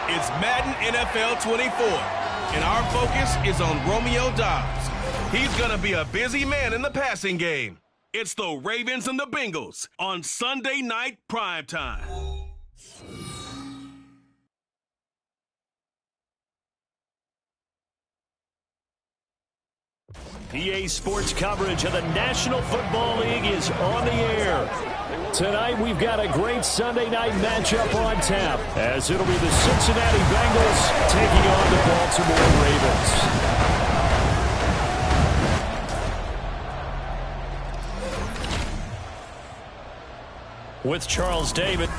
It's Madden NFL 24, and our focus is on Romeo Dobbs. He's going to be a busy man in the passing game. It's the Ravens and the Bengals on Sunday Night Primetime. EA Sports coverage of the National Football League is on the air. Tonight, we've got a great Sunday night matchup on tap, as it'll be the Cincinnati Bengals taking on the Baltimore Ravens. With Charles David.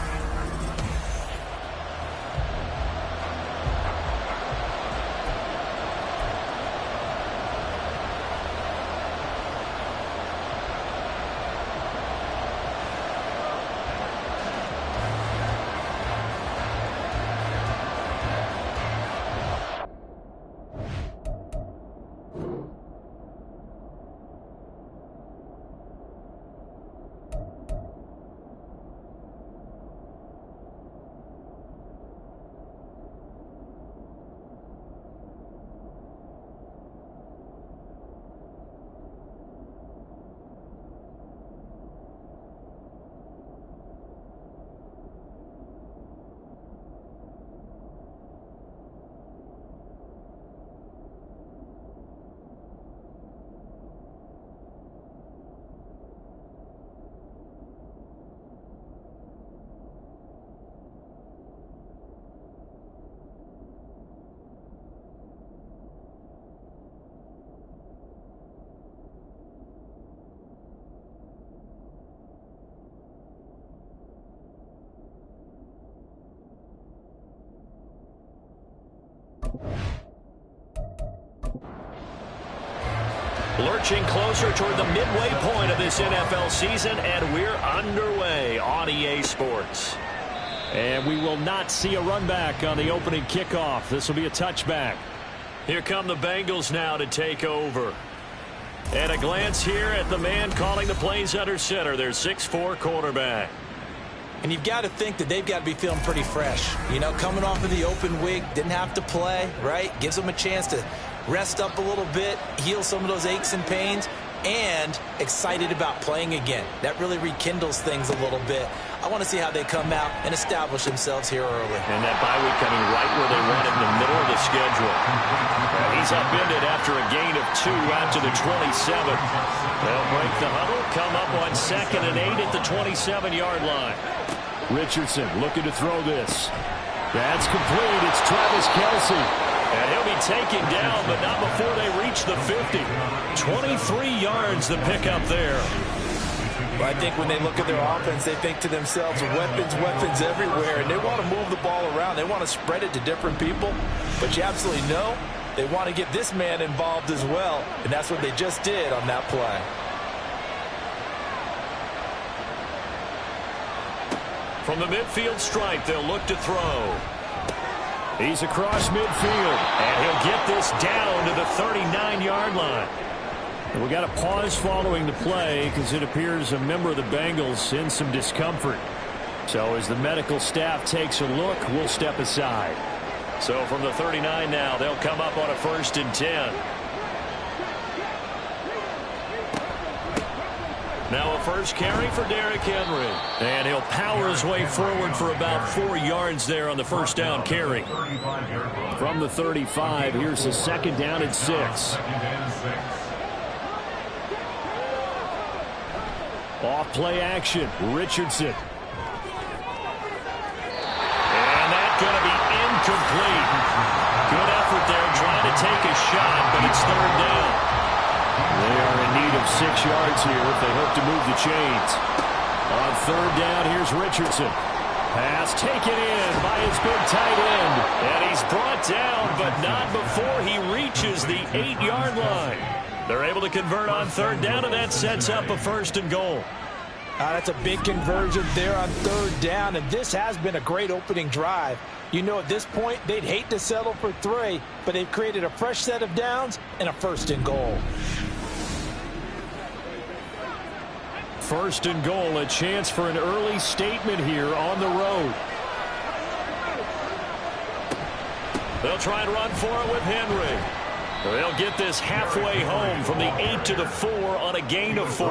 Lurching closer toward the midway point of this NFL season, and we're underway on EA Sports. And we will not see a run back on the opening kickoff. This will be a touchback. Here come the Bengals now to take over. At a glance here at the man calling the plays under center, their 6'4" quarterback. And you've got to think that they've got to be feeling pretty fresh. You know, coming off of the open week, didn't have to play, right? Gives them a chance to rest up a little bit, heal some of those aches and pains, and excited about playing again. That really rekindles things a little bit. I want to see how they come out and establish themselves here early. And that bye week coming right where they want it, in the middle of the schedule. He's upended after a gain of 2 out to the 27. They'll break the huddle, come up on 2nd and 8 at the 27-yard line. Richardson looking to throw this. That's complete. It's Travis Kelce. And he'll be taken down, but not before they reach the 50. 23 yards the pickup there. Well, I think when they look at their offense, they think to themselves, weapons everywhere, and they want to move the ball around. They want to spread it to different people, but you absolutely know they want to get this man involved as well, and that's what they just did on that play. From the midfield stripe, they'll look to throw. He's across midfield, and he'll get this down to the 39-yard line. And we got a pause following the play because it appears a member of the Bengals in some discomfort. So as the medical staff takes a look, we'll step aside. So from the 39 now, they'll come up on a 1st and 10. Now a first carry for Derrick Henry. And he'll power his way forward for about 4 yards there on the first down carry. From the 35, here's a 2nd down and 6. Off play action, Richardson. And that's going to be incomplete. Good effort there trying to take a shot, but it's 3rd down. They are in need of 6 yards here if they hope to move the chains. On 3rd down, here's Richardson. Pass taken in by his big tight end. And he's brought down, but not before he reaches the 8-yard line. They're able to convert on 3rd down, and that sets up a 1st and goal. That's a big conversion there on 3rd down, and this has been a great opening drive. You know, at this point, they'd hate to settle for 3, but they've created a fresh set of downs and a 1st and goal. 1st and goal, a chance for an early statement here on the road. They'll try and run for it with Henry. They'll get this halfway home from the 8 to the 4 on a gain of 4.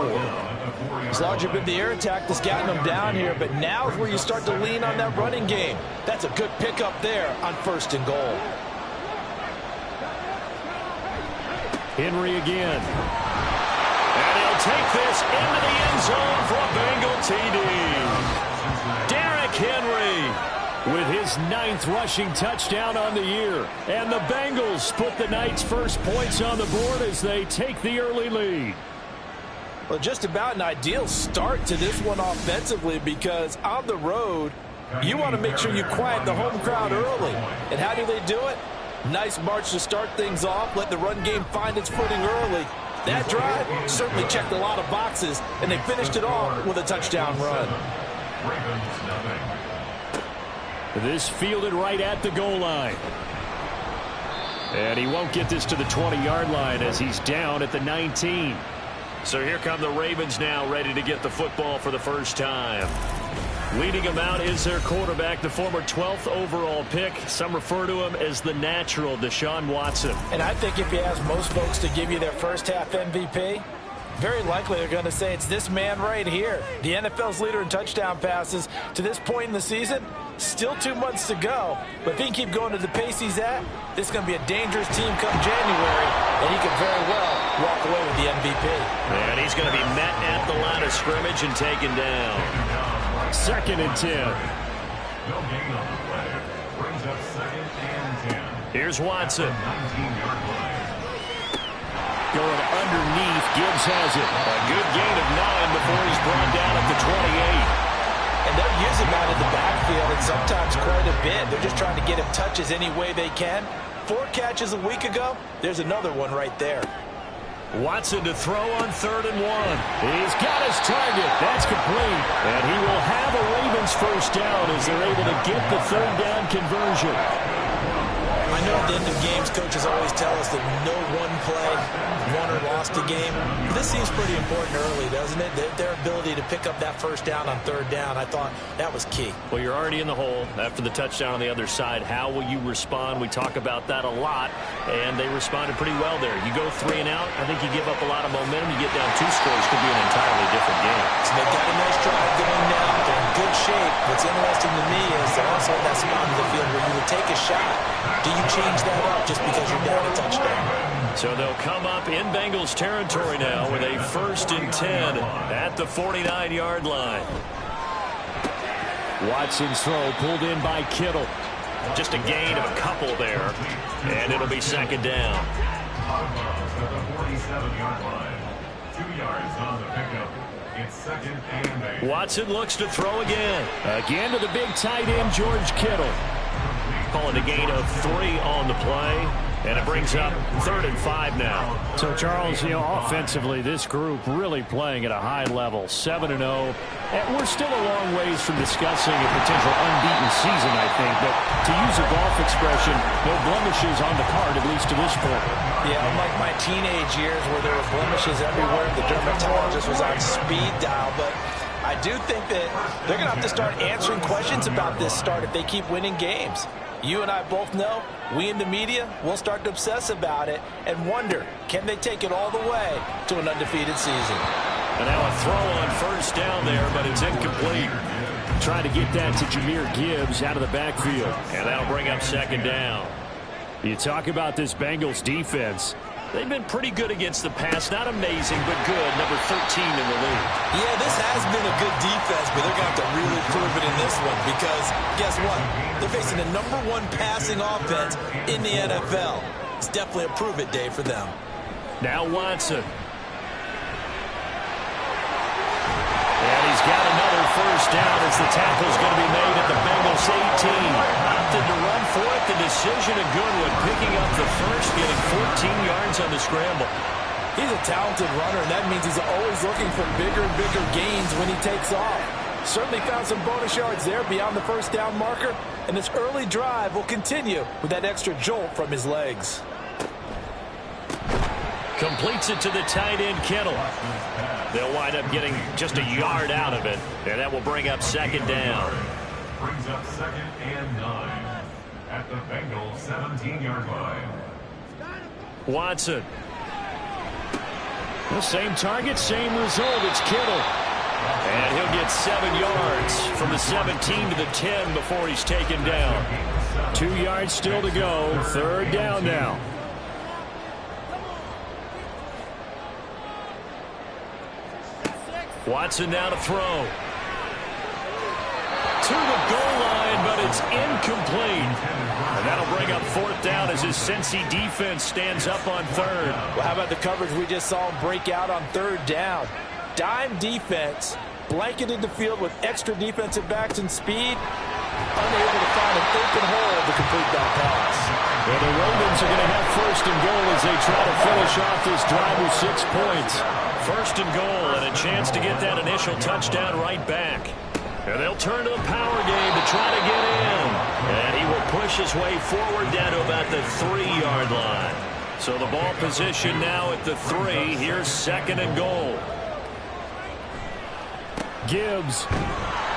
It's largely been the air attack that's gotten them down here, but now is where you start to lean on that running game. That's a good pickup there on 1st and goal. Henry again. And he'll take this into the end zone for a Bengal TD. Derrick Henry with his 9th rushing touchdown on the year. And the Bengals put the night's first points on the board as they take the early lead. Well, just about an ideal start to this one offensively, because on the road, you want to make sure you quiet the home crowd early. And how do they do it? Nice march to start things off, let the run game find its footing early. That drive certainly checked a lot of boxes, and they finished it off with a touchdown run. This fielded right at the goal line. And he won't get this to the 20-yard line as he's down at the 19. So here come the Ravens now, ready to get the football for the first time. Leading him out is their quarterback, the former 12th overall pick. Some refer to him as the natural, Deshaun Watson. And I think if you ask most folks to give you their first half MVP, very likely they're going to say it's this man right here. The NFL's leader in touchdown passes to this point in the season. Still 2 months to go, but if he can keep going to the pace he's at, this is going to be a dangerous team come January, and he could very well walk away with the MVP. And he's going to be met at the line of scrimmage and taken down. 2nd and 10. Here's Watson. Going underneath, Gibbs has it. A good gain of 9 before he's brought down at the 28. And they'll use him out in the backfield, and sometimes quite a bit. They're just trying to get him touches any way they can. 4 catches a week ago. There's another one right there. Watson to throw on 3rd and 1. He's got his target. That's complete. And he will have a Ravens first down as they're able to get the 3rd down conversion. I know at the end of games, coaches always tell us that no one play won or lost a game. This seems pretty important early, doesn't it? Their ability to pick up that first down on 3rd down, I thought that was key. Well, you're already in the hole after the touchdown on the other side. How will you respond? We talk about that a lot, and they responded pretty well there. You go 3 and out, I think you give up a lot of momentum. You get down 2 scores, could be an entirely different game. So they've got a nice drive going now. They're in good shape. What's interesting to me is they're also in that spot in the field where you would take a shot. Do you change that up just because you're down a touchdown? So they'll come up in Bengals territory now with a 1st and 10 at the 49-yard line. Watson's throw pulled in by Kittle. Just a gain of a couple there, and it'll be 2nd down. At the 47-yard line, 2 yards on the pickup. It's 2nd and 8. Watson looks to throw again. Again to the big tight end, George Kittle. Calling a gain of 3 on the play, and it brings up 3rd and 5 now. So, Charles, offensively, this group really playing at a high level, 7-0. And we're still a long ways from discussing a potential unbeaten season, I think. But to use a golf expression, no blemishes on the card, at least to this point. Yeah, unlike my teenage years where there were blemishes everywhere, the dermatologist was on speed dial, but I do think that they're going to have to start answering questions about this start if they keep winning games. You and I both know, we in the media, will start to obsess about it and wonder, can they take it all the way to an undefeated season? And now a throw on 1st down there, but it's incomplete. Trying to get that to Jahmyr Gibbs out of the backfield. And that'll bring up 2nd down. You talk about this Bengals defense. They've been pretty good against the pass. Not amazing, but good. Number 13 in the league. Yeah, this has been a good defense, but they're going to have to really prove it in this one because, guess what? They're facing the number 1 passing offense in the NFL. It's definitely a prove-it day for them. Now Watson. And he's got another 1st down as the tackle's going to be made at the Bengals 18. Opted to run for it. The decision a good one. Picking up the first, getting 14 yards on the scramble. He's a talented runner, and that means he's always looking for bigger and bigger gains when he takes off. Certainly found some bonus yards there beyond the 1st down marker, and this early drive will continue with that extra jolt from his legs. Completes it to the tight end, Kittle. They'll wind up getting just a yard out of it, and that will bring up 2nd down. Brings up 2nd and 9. at the Bengals 17-yard line. Watson. The same target, same result. It's Kittle. And he'll get 7 yards from the 17 to the 10 before he's taken down. 2 yards still to go. 3rd down now. Watson now to throw. To the goal line, but it's incomplete. And that'll bring up 4th down as his Cincy defense stands up on 3rd. Well, how about the coverage we just saw him break out on 3rd down? Dime defense, blanketed the field with extra defensive backs and speed, unable to find an open hole to complete that pass. Well, the Ravens are going to have 1st and goal as they try to finish off this drive with 6 points. 1st and goal and a chance to get that initial touchdown right back. And they'll turn to the power game to try to get in. And he will push his way forward down to about the 3-yard line. So the ball position now at the 3. Here's 2nd and goal. Gibbs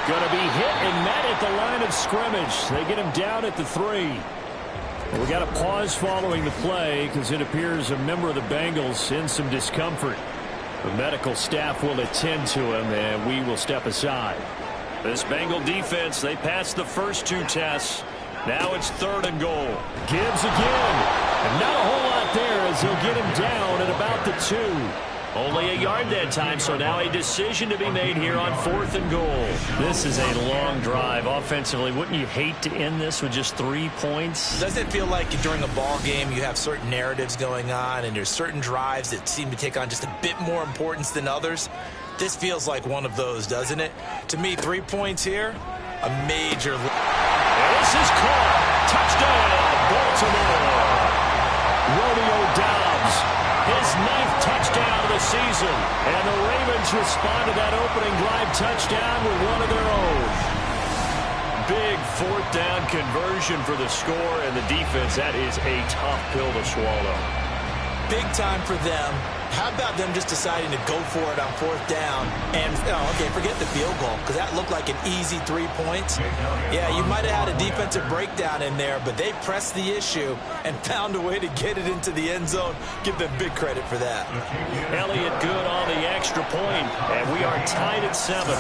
going to be hit and met at the line of scrimmage. They get him down at the 3. We got a pause following the play because it appears a member of the Bengals in some discomfort. The medical staff will attend to him, and we will step aside. This Bengal defense, they passed the first 2 tests. Now it's 3rd and goal. Gibbs again. And not a whole lot there as he'll get him down at about the 2. Only a yard that time, so now a decision to be made here on 4th and goal. This is a long drive offensively. Wouldn't you hate to end this with just 3 points? Doesn't it feel like during a ball game you have certain narratives going on and there's certain drives that seem to take on just a bit more importance than others? This feels like one of those, doesn't it? To me, 3 points here, a major... This is caught. Touchdown, Baltimore. Romeo Doubs. His 9th touchdown of the season. And the Ravens respond to that opening drive touchdown with one of their own. Big 4th down conversion for the score and the defense. That is a tough pill to swallow. Big time for them. How about them just deciding to go for it on 4th down? And, okay, forget the field goal, because that looked like an easy 3 points. Yeah, you might have had a defensive breakdown in there, but they pressed the issue and found a way to get it into the end zone. Give them big credit for that. Elliott good on the extra point, and we are tied at 7.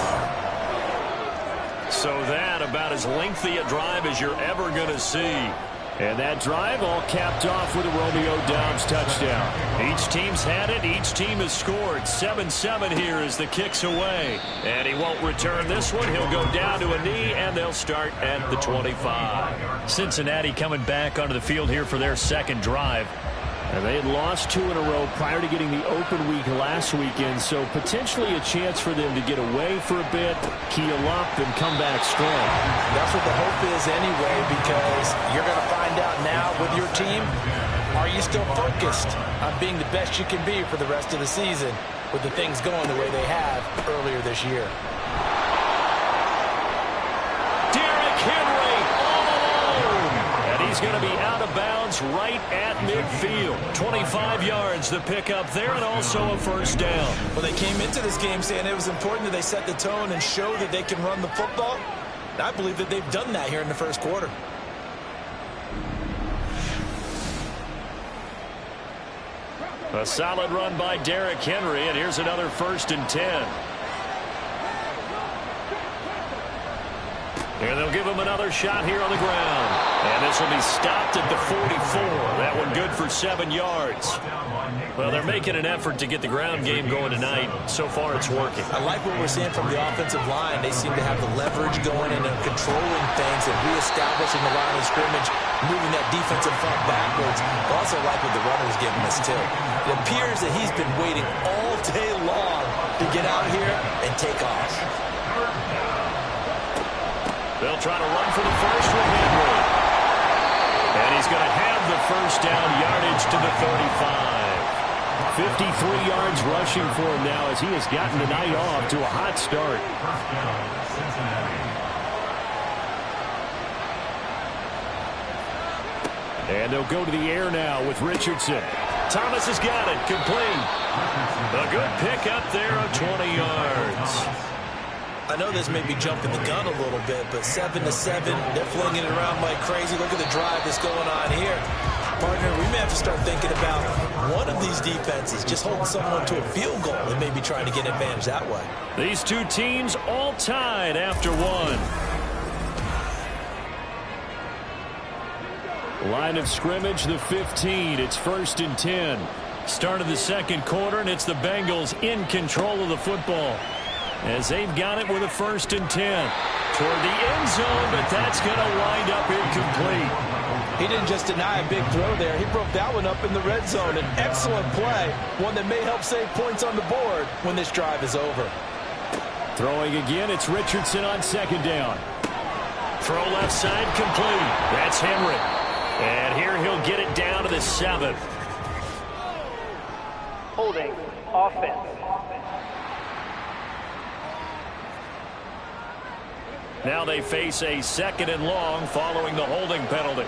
So that about as lengthy a drive as you're ever going to see. And that drive all capped off with a Romeo Doubs touchdown. Each team's had it. Each team has scored. 7-7 here as the kick's away. And he won't return this one. He'll go down to a knee, and they'll start at the 25. Cincinnati coming back onto the field here for their 2nd drive. And they had lost 2 in a row prior to getting the open week last weekend, so potentially a chance for them to get away for a bit, keel up, and come back strong. That's what the hope is anyway, because you're going to find out now with your team, are you still focused on being the best you can be for the rest of the season with the things going the way they have earlier this year? Derrick Henry all alone, and he's going to be out of bounds right at midfield. 25 yards to pick up there, and also a 1st down. Well, they came into this game saying it was important that they set the tone and show that they can run the football. I believe that they've done that here in the 1st quarter. A solid run by Derrick Henry, and here's another 1st and 10. And they'll give him another shot here on the ground. And this will be stopped at the 44. That one good for 7 yards. Well, they're making an effort to get the ground game going tonight. So far, it's working. I like what we're seeing from the offensive line. They seem to have the leverage going and controlling things and reestablishing the line of scrimmage, moving that defensive front backwards. I also like what the runner's giving us, too. It appears that he's been waiting all day long to get out here and take off. They'll try to run for the first with Henry. And he's going to have the 1st down, yardage to the 35. 53 yards rushing for him now as he has gotten the night off to a hot start. And they'll go to the air now with Richardson. Thomas has got it, complete. A good pick up there of 20 yards. I know this may be jumping the gun a little bit, but 7-7, they're flinging it around like crazy. Look at the drive that's going on here. Partner, we may have to start thinking about one of these defenses just holding someone to a field goal and maybe trying to get an advantage that way. These two teams all tied after one. Line of scrimmage, the 15. It's 1st and 10. Start of the second quarter, and it's the Bengals in control of the football, as they've got it with a 1st and 10. Toward the end zone, but that's going to wind up incomplete. He didn't just deny a big throw there. He broke that one up in the red zone. An excellent play, one that may help save points on the board when this drive is over. Throwing again, it's Richardson on 2nd down. Throw left side, complete. That's Henry. And here he'll get it down to the 7. Holding offense. Now they face a 2nd and long following the holding penalty.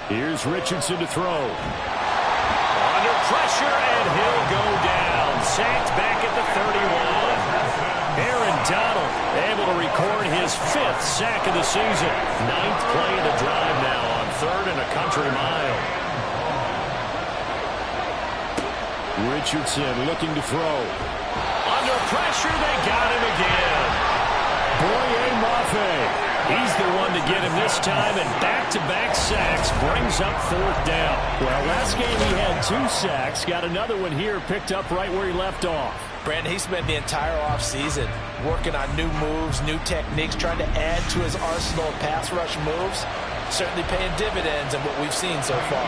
Here's Richardson to throw. Under pressure, and he'll go down. Sacked back at the 31. Aaron Donald able to record his 5th sack of the season. 9th play of the drive now on 3rd and a country mile. Richardson looking to throw. Under pressure, they got him again. Boye Mafe. He's the one to get him this time, and back-to-back sacks brings up 4th down. Well, last game he had 2 sacks. Got another one here picked up right where he left off. Brandon, he spent the entire offseason working on new moves, new techniques, trying to add to his arsenal of pass rush moves. Certainly paying dividends in what we've seen so far.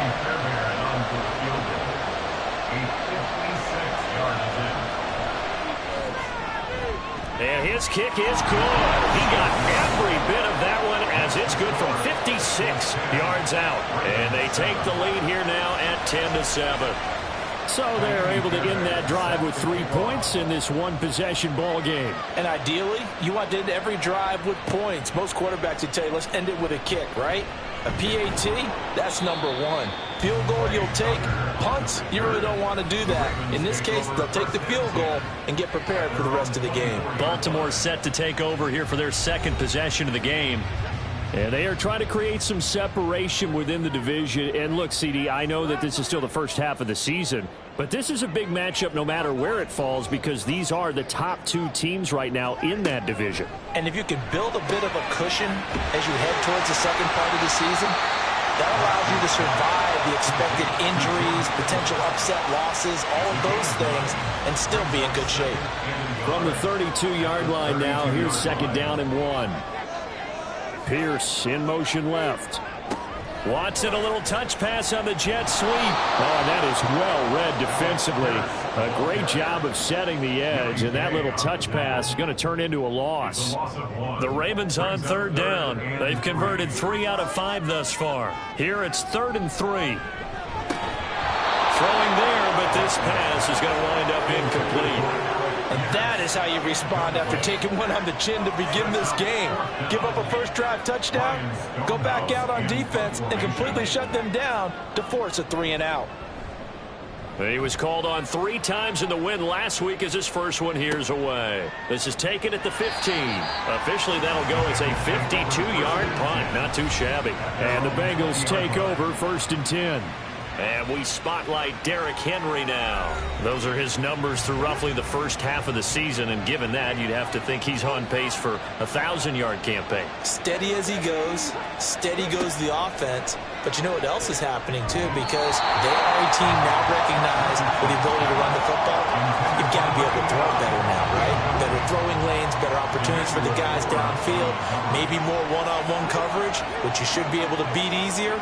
And his kick is good. He got every bit of that one, as it's good from 56 yards out. And they take the lead here now at 10-7. So they're able to end that drive with 3 points in this one-possession ball game. And ideally, you want to end every drive with points. Most quarterbacks would tell you, let's end it with a kick, right? A PAT, that's number 1. Field goal you'll take. Punts, you really don't want to do that. In this case, they'll take the field goal and get prepared for the rest of the game. Baltimore set to take over here for their 2nd possession of the game. And they are trying to create some separation within the division. And look, CD, I know that this is still the first half of the season, but this is a big matchup no matter where it falls, because these are the top 2 teams right now in that division. And if you can build a bit of a cushion as you head towards the second part of the season, that allows you to survive the expected injuries, potential upset losses, all of those things, and still be in good shape. From the 32-yard line now, here's 2nd down and 1. Pierce in motion left. Watson, a little touch pass on the jet sweep. Oh, and that is well read defensively. A great job of setting the edge, and that little touch pass is going to turn into a loss. The Ravens on 3rd down. They've converted 3 out of 5 thus far. Here it's 3rd and 3. Throwing there, but this pass is going to wind up incomplete. And that is how you respond after taking one on the chin to begin this game. Give up a first drive touchdown, go back out on defense, and completely shut them down to force a 3-and-out. He was called on 3 times in the win last week as his first one here's away. This is taken at the 15. Officially, that'll go as a 52-yard punt. Not too shabby. And the Bengals take over 1st and 10. And we spotlight Derrick Henry now. Those are his numbers through roughly the first half of the season, and given that, you'd have to think he's on pace for a 1,000-yard campaign. Steady as he goes, steady goes the offense. But you know what else is happening, too, because they are a team now recognized with the ability to run the football. You've got to be able to throw better now, right? Better throwing lanes, better opportunities for the guys downfield, maybe more one-on-one coverage, which you should be able to beat easier.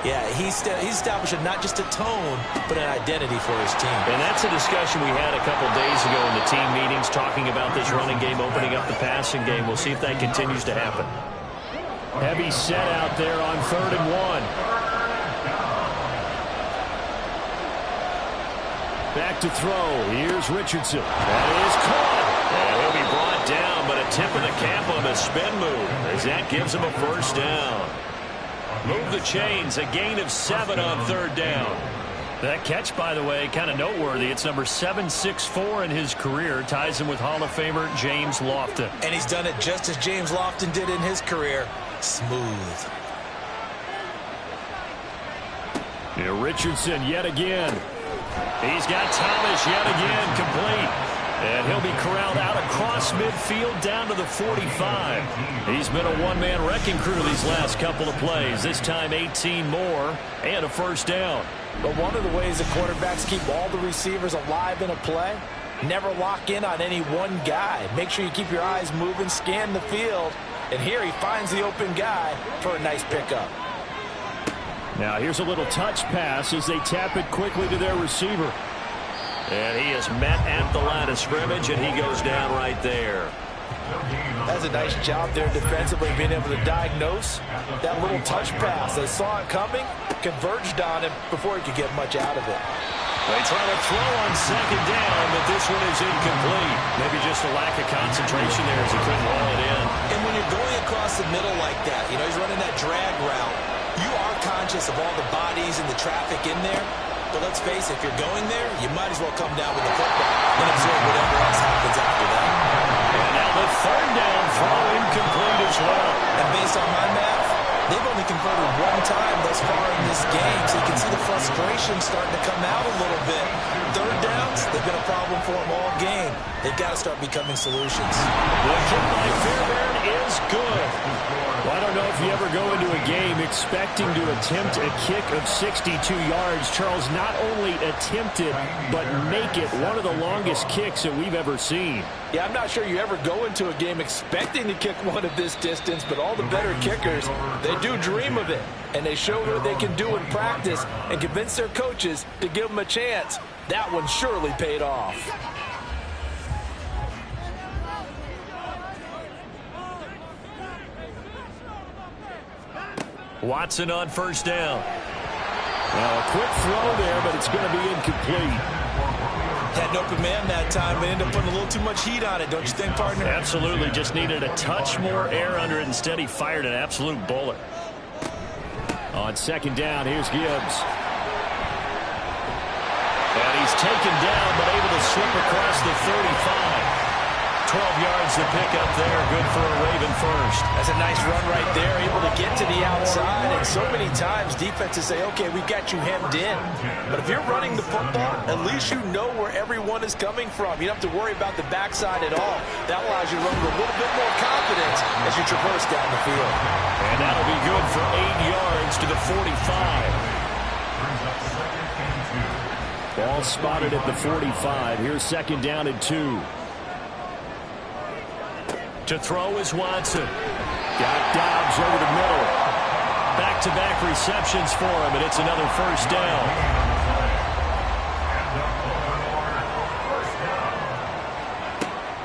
Yeah, he's establishing not just a tone, but an identity for his team. And that's a discussion we had a couple days ago in the team meetings, talking about this running game opening up the passing game. We'll see if that continues to happen. Heavy set out there on 3rd and 1. Back to throw. Here's Richardson. That is caught. And he'll be brought down, but a tip of the cap on the spin move, as that gives him a 1st down. Move the chains, a gain of 7 on 3rd down. That catch, by the way, kind of noteworthy. It's number 764 in his career. Ties him with Hall of Famer James Lofton. And he's done it just as James Lofton did in his career. Smooth. Here, Richardson yet again. He's got Thomas yet again complete. And he'll be corralled out across midfield down to the 45. He's been a one-man wrecking crew these last couple of plays. This time 18 more and a first down. But one of the ways the quarterbacks keep all the receivers alive in a play, never lock in on any one guy. Make sure you keep your eyes moving, scan the field. And here he finds the open guy for a nice pickup. Now here's a little touch pass as they tap it quickly to their receiver. And he is met at the line of scrimmage, and he goes down right there. That's a nice job there defensively, being able to diagnose that little touch pass. They saw it coming, converged on him before he could get much out of it. They try to throw on second down, but this one is incomplete. Maybe just a lack of concentration there as he couldn't haul it in. And when you're going across the middle like that, you know, he's running that drag route, you are conscious of all the bodies and the traffic in there. But let's face it, if you're going there, you might as well come down with the football and absorb whatever else happens after that. And now the third down throw incomplete as well. And based on my math, they've only converted one time thus far in this game, so you can see the frustration starting to come out a little bit. Third downs, they've been a problem for them all game. They've got to start becoming solutions. The kick by Fairbairn is good. Well, I don't know if you ever go into a game expecting to attempt a kick of 62 yards. Charles, not only attempted, but make it one of the longest kicks that we've ever seen. Yeah, I'm not sure you ever go into a game expecting to kick one of this distance, but all the better kickers, they do dream of it. And they show what they can do in practice and convince their coaches to give them a chance. That one surely paid off. Watson on first down. Now a quick throw there, but it's going to be incomplete. Had an open man that time, but ended up putting a little too much heat on it, don't you think, partner? Absolutely. Just needed a touch more air under it. Instead, he fired an absolute bullet. On second down, here's Gibbs. And he's taken down, but able to slip across the 35. 12 yards to pick up there. Good for a Raven first. That's a nice run right there, able to get to the outside. And so many times defenses say, okay, we've got you hemmed in. But if you're running the football, at least you know where everyone is coming from. You don't have to worry about the backside at all. That allows you to run with a little bit more confidence as you traverse down the field. And that'll be good for 8 yards to the 45. Ball spotted at the 45. Here's second down and 2. To throw is Watson. Got Dobbs over the middle. Back-to-back receptions for him, and it's another first down.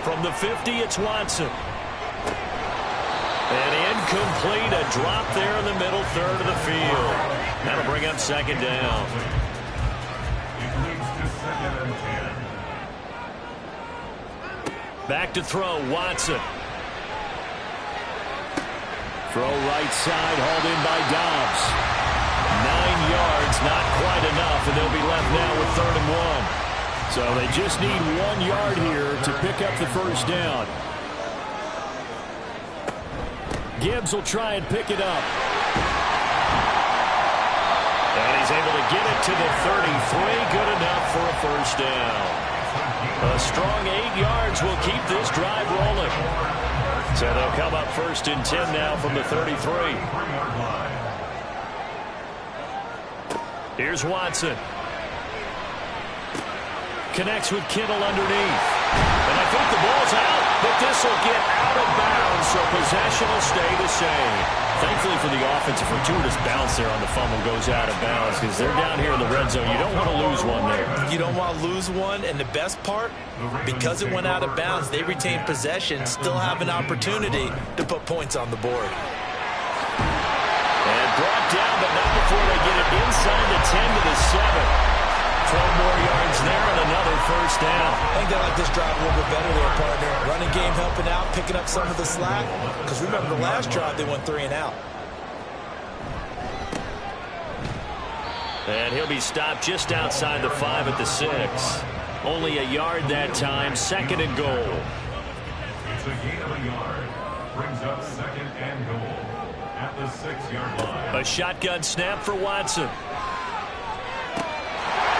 From the 50, it's Watson. And incomplete, a drop there in the middle third of the field. That'll bring up second down. Back to throw, Watson. Throw right side, hauled in by Dobbs. 9 yards, not quite enough, and they'll be left now with 3rd and 1. So they just need 1 yard here to pick up the first down. Gibbs will try and pick it up. And he's able to get it to the 33. Good enough for a first down. A strong 8 yards will keep this drive rolling. So they'll come up 1st and 10 now from the 33. Here's Watson. Connects with Kittle underneath. And I think the ball's out, but this will get out of bounds, so possession will stay the same. Thankfully for the offense, a fortuitous bounce there on the fumble goes out of bounds because they're down here in the red zone. You don't want to lose one there. You don't want to lose one, and the best part, because it went out of bounds, they retain possession, still have an opportunity to put points on the board. And brought down, but not before they get it inside the 10 to the 7. 12 more yards there and another first down. I think they like this drive a little bit better there, partner. Running game helping out, picking up some of the slack. Because remember, the last drive they went 3 and out. And he'll be stopped just outside the 5 at the 6. Only a yard that time, 2nd and goal. It's a gain of a yard. Brings up 2nd and goal at the 6-yard line. A shotgun snap for Watson.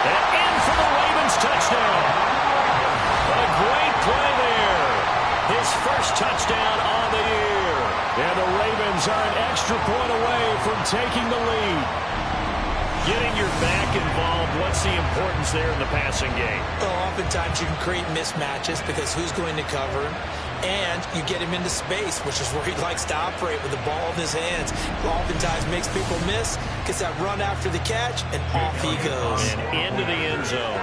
And in for the Ravens touchdown. A great play there. His first touchdown on the year. And the Ravens are an extra point away from taking the lead. Getting your back involved, what's the importance there in the passing game? Well, oftentimes you can create mismatches because who's going to cover him? And you get him into space, which is where he likes to operate with the ball in his hands. Oftentimes makes people miss, gets that run after the catch, and off he goes. And into the end zone.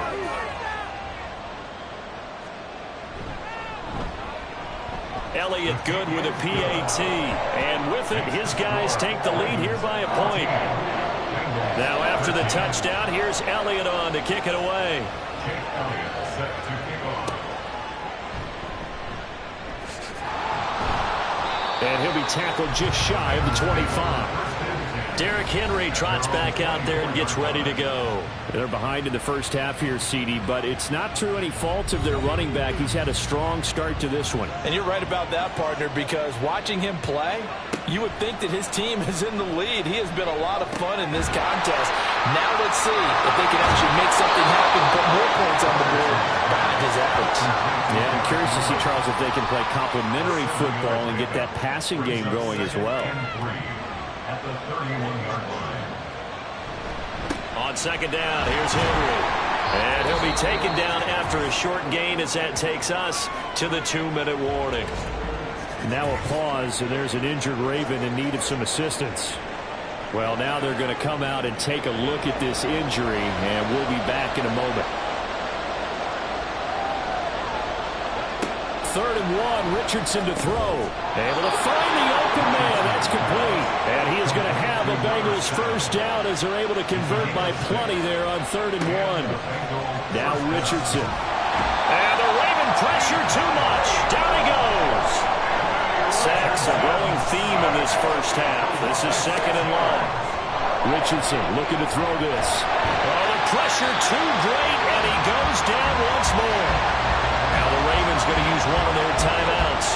Elliott good with a PAT. And with it, his guys take the lead here by a point. Now after the touchdown, here's Elliott on to kick it away. Jake Elliott set to kick off. And he'll be tackled just shy of the 25. Derrick Henry trots back out there and gets ready to go. They're behind in the first half here, CD, but it's not through any fault of their running back. He's had a strong start to this one. And you're right about that, partner, because watching him play, you would think that his team is in the lead. He has been a lot of fun in this contest. Now let's see if they can actually make something happen, put more points on the board behind his efforts. Yeah, I'm curious to see, Charles, if they can play complementary football and get that passing game going as well. At the 31-yard line. On 2nd down, here's Henry. And he'll be taken down after a short gain as that takes us to the 2-minute warning. Now a pause, and there's an injured Raven in need of some assistance. Well, now they're going to come out and take a look at this injury, and we'll be back in a moment. 3rd and 1, Richardson to throw. Able to find the open man. That's complete. And he is going to have a Bengals first down as they're able to convert by plenty there on 3rd and 1. Now Richardson. And the Raven pressure too much. Down he goes. Sacks a growing theme in this first half. This is 2nd and long. Richardson looking to throw this. Oh, the pressure too great, and he goes down once more. Now the Ravens going to use one of their timeouts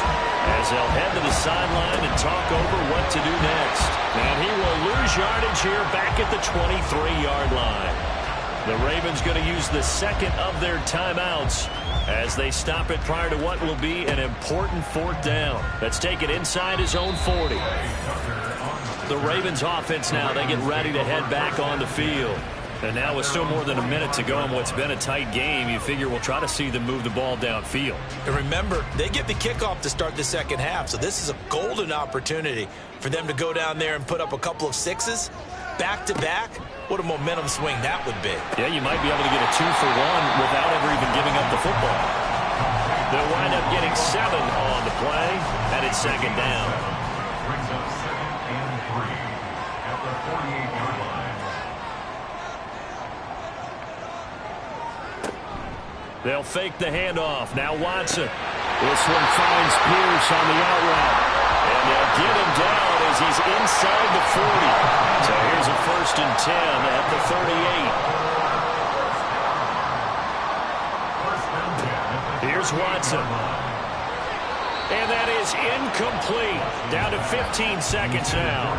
as they'll head to the sideline and talk over what to do next. And he will lose yardage here back at the 23-yard line. The Ravens going to use the 2nd of their timeouts as they stop it prior to what will be an important 4th down. Let's take it inside his own 40. The Ravens offense now, they get ready to head back on the field. And now with still more than a minute to go in what's been a tight game, you figure we'll try to see them move the ball downfield. And remember, they get the kickoff to start the 2nd half, so this is a golden opportunity for them to go down there and put up a couple of 6s back-to-back. What a momentum swing that would be. Yeah, you might be able to get a 2-for-1 without ever even giving up the football. They'll wind up getting 7 on the play, and it's 2nd down. Brings up 2nd and 3 at the 48-yard line. They'll fake the handoff. Now Watson. This one finds Pierce on the out route. And they'll get him down as he's inside the 40. So here's a 1st and 10 at the 38. Here's Watson. And that is incomplete. Down to 15 seconds now.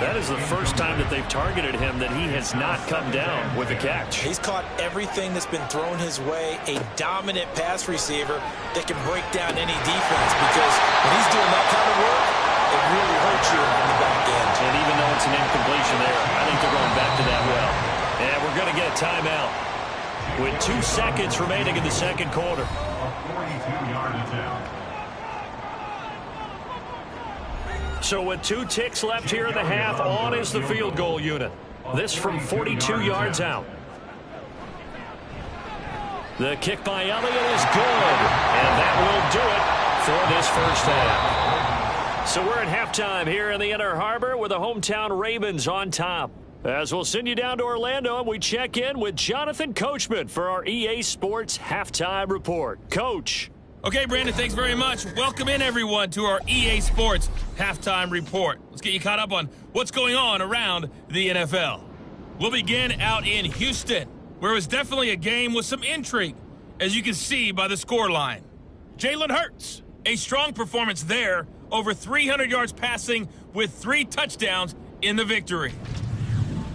That is the first time that they've targeted him that he has not come down with a catch. He's caught everything that's been thrown his way. A dominant pass receiver that can break down any defense, because when he's doing that kind of work, it really hurts you on the back end. And even though it's an incompletion there, I think they're going back to that well. And we're going to get a timeout with 2 seconds remaining in the 2nd quarter. A 42-yard attempt. So with 2 ticks left here in the half, on is the field goal unit. This from 42 yards out. The kick by Elliott is good, and that will do it for this first half. So we're at halftime here in the Inner Harbor with the hometown Ravens on top. As we'll send you down to Orlando, and we check in with Jonathan Coachman for our EA Sports Halftime Report. Coach. Okay, Brandon, thanks very much. Welcome in, everyone, to our EA Sports Halftime Report. Let's get you caught up on what's going on around the NFL. We'll begin out in Houston, where it was definitely a game with some intrigue, as you can see by the scoreline. Jalen Hurts, a strong performance there, over 300 yards passing with 3 touchdowns in the victory.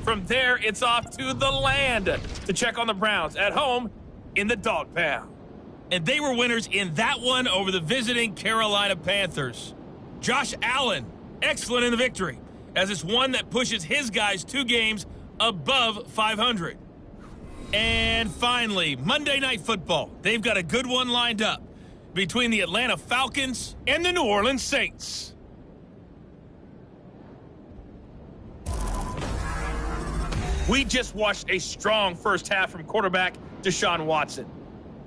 From there, it's off to the land to check on the Browns at home in the Dog Pound. And they were winners in that one over the visiting Carolina Panthers. Josh Allen, excellent in the victory, as it's one that pushes his guys 2 games above 500. And finally, Monday Night Football. They've got a good one lined up between the Atlanta Falcons and the New Orleans Saints. We just watched a strong first half from quarterback Deshaun Watson.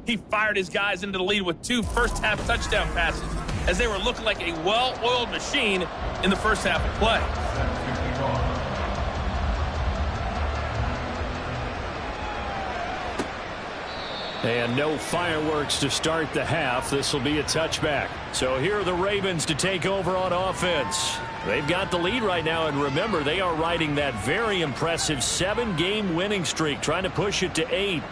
He fired his guys into the lead with 2 first-half touchdown passes as they were looking like a well-oiled machine in the first half of play. And no fireworks to start the half. This will be a touchback. So here are the Ravens to take over on offense. They've got the lead right now, and remember, they are riding that very impressive 7-game winning streak, trying to push it to 8.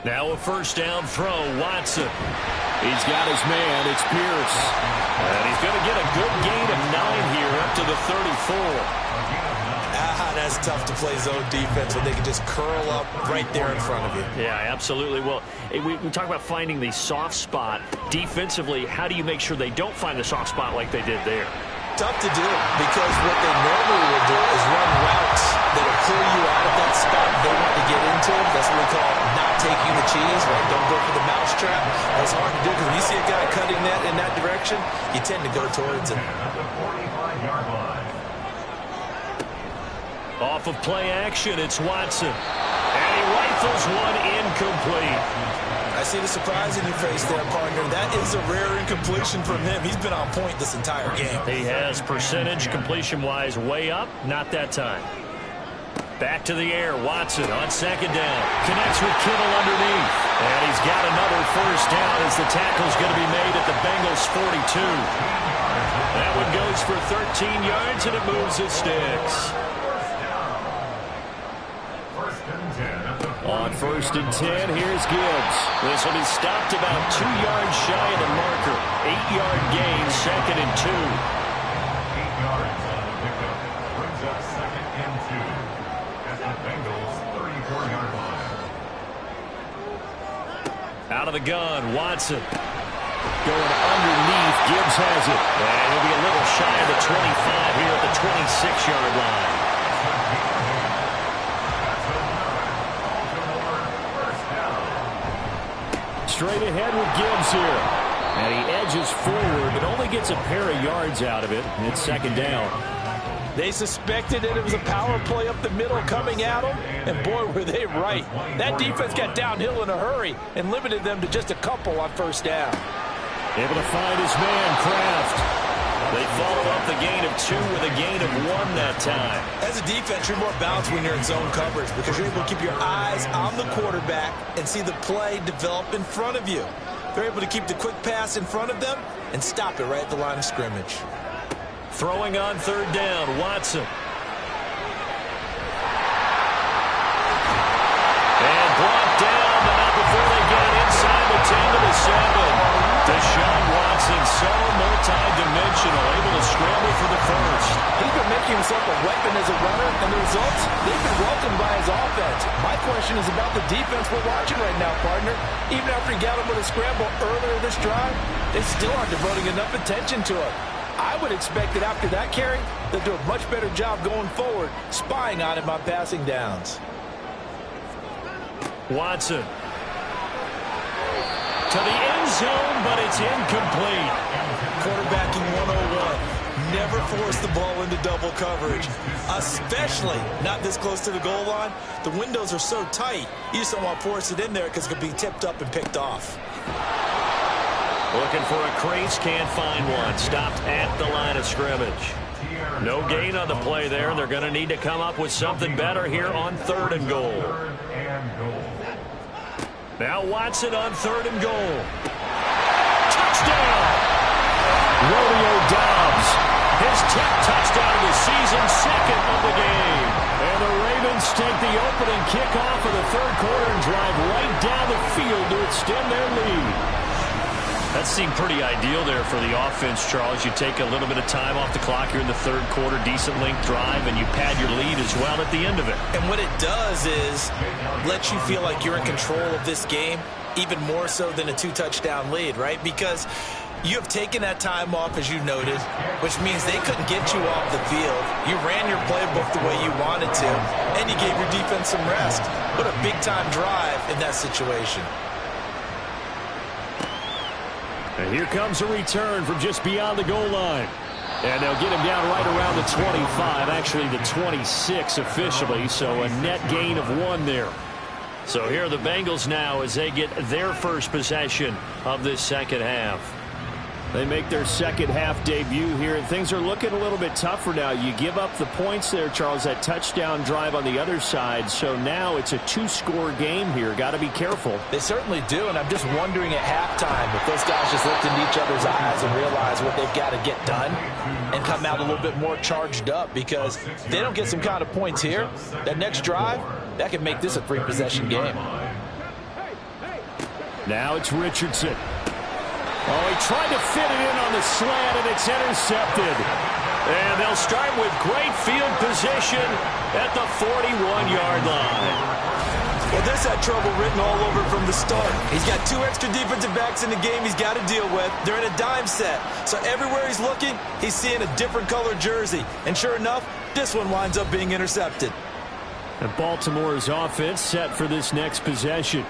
Now a first down throw, Watson. He's got his man, it's Pierce. And he's going to get a good gain of 9 here up to the 34. That's tough to play zone defense when they can just curl up right there in front of you. Yeah, absolutely. Well, we talk about finding the soft spot. Defensively, how do you make sure they don't find the soft spot like they did there? Tough to do because what they normally will do is run routes that will pull you out of that spot they want to get into. That's what we call not taking the cheese, right? Don't go for the mousetrap. That's hard to do because when you see a guy cutting that in that direction, you tend to go towards him. Off of play action, it's Watson. And he rifles one incomplete. I see the surprise in your face there, partner. That is a rare incompletion from him. He's been on point this entire game. He has percentage completion-wise way up. Not that time. Back to the air. Watson on second down. Connects with Kittle underneath. And he's got another first down as the tackle's going to be made at the Bengals' 42. That one goes for 13 yards, and it moves his sticks. On first and 10, here's Gibbs. This will be stopped about 2 yards shy of the marker. 8-yard gain, second and 2. 8 yards on the pickup. Brings up second and 2 at the Bengals' 34-yard line. Out of the gun, Watson. Going underneath, Gibbs has it. And he'll be a little shy of the 25 here at the 26-yard line. Straight ahead with Gibbs here. And he edges forward, but only gets a pair of yards out of it. It's second down. They suspected that it was a power play up the middle coming at them, and boy, were they right. That defense got downhill in a hurry and limited them to just a couple on first down. Able to find his man, Kraft. They follow up the gain of 2 with a gain of 1 that time. As a defense, you're more balanced when you're in zone coverage because you're able to keep your eyes on the quarterback and see the play develop in front of you. They're able to keep the quick pass in front of them and stop it right at the line of scrimmage. Throwing on third down, Watson. And brought down, but not before they get inside the 10 to the 7. Deshaun Watson, so multi-dimensional, able to scramble for the first. He's been making himself a weapon as a runner, and the results, they've been welcomed by his offense. My question is about the defense we're watching right now, partner. Even after he got him with a scramble earlier this drive, they still aren't devoting enough attention to him. I would expect that after that carry, they'll do a much better job going forward, spying on him on passing downs. Watson. To the end zone, but it's incomplete. Quarterbacking 101. Never force the ball into double coverage, especially not this close to the goal line. The windows are so tight, you just don't want to force it in there because it could be tipped up and picked off. Looking for a crease, can't find one. Stopped at the line of scrimmage. No gain on the play there. They're going to need to come up with something better here on 3rd and goal. Now Watson on 3rd and goal. Touchdown! Romeo Doubs, his 10th touchdown of the season, 2nd of the game. And the Ravens take the opening kickoff of the 3rd quarter and drive right down the field to extend their lead. That seemed pretty ideal there for the offense, Charles. You take a little bit of time off the clock here in the 3rd quarter, decent length drive, and you pad your lead as well at the end of it. And what it does is let you feel like you're in control of this game, even more so than a 2-touchdown lead, right? Because you have taken that time off, as you noted, which means they couldn't get you off the field. You ran your playbook the way you wanted to, and you gave your defense some rest. What a big-time drive in that situation. And here comes a return from just beyond the goal line. And they'll get him down right around the 25, actually the 26 officially, so a net gain of 1 there. So here are the Bengals now as they get their first possession of this second half. They make their second half debut here, and things are looking a little bit tougher now. You give up the points there, Charles, that touchdown drive on the other side. So now it's a 2-score game here. Got to be careful. They certainly do, and I'm just wondering at halftime if those guys just looked into each other's eyes and realize what they've got to get done and come out a little bit more charged up, because if they don't get some kind of points here, that next drive, that could make this a 3-possession game. Now it's Richardson. Oh, he tried to fit it in on the slant, and it's intercepted. And they'll start with great field position at the 41-yard line. Well, this had trouble written all over from the start. He's got 2 extra defensive backs in the game he's got to deal with. They're in a dime set. So everywhere he's looking, he's seeing a different color jersey. And sure enough, this one winds up being intercepted. And Baltimore's offense set for this next possession.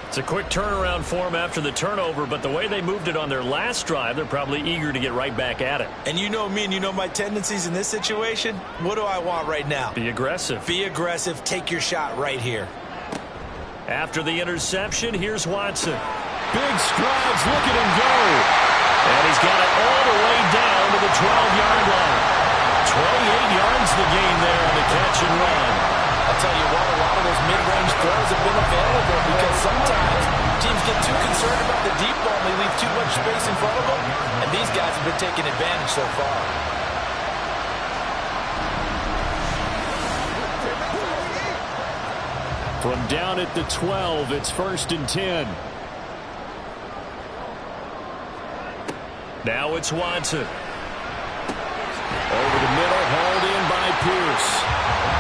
It's a quick turnaround for them after the turnover, but the way they moved it on their last drive, they're probably eager to get right back at it. And you know me and you know my tendencies in this situation. What do I want right now? Be aggressive. Be aggressive. Take your shot right here. After the interception, here's Watson. Big strides. Look at him go. And he's got it all the way down to the 12-yard line. 28 yards the gain there on the catch and run. I'll tell you what, a lot of those mid-range throws have been available because sometimes teams get too concerned about the deep ball and they leave too much space in front of them, and these guys have been taking advantage so far. From down at the 12, it's 1st and 10. Now it's Watson. Over the middle, hauled in by Pierce.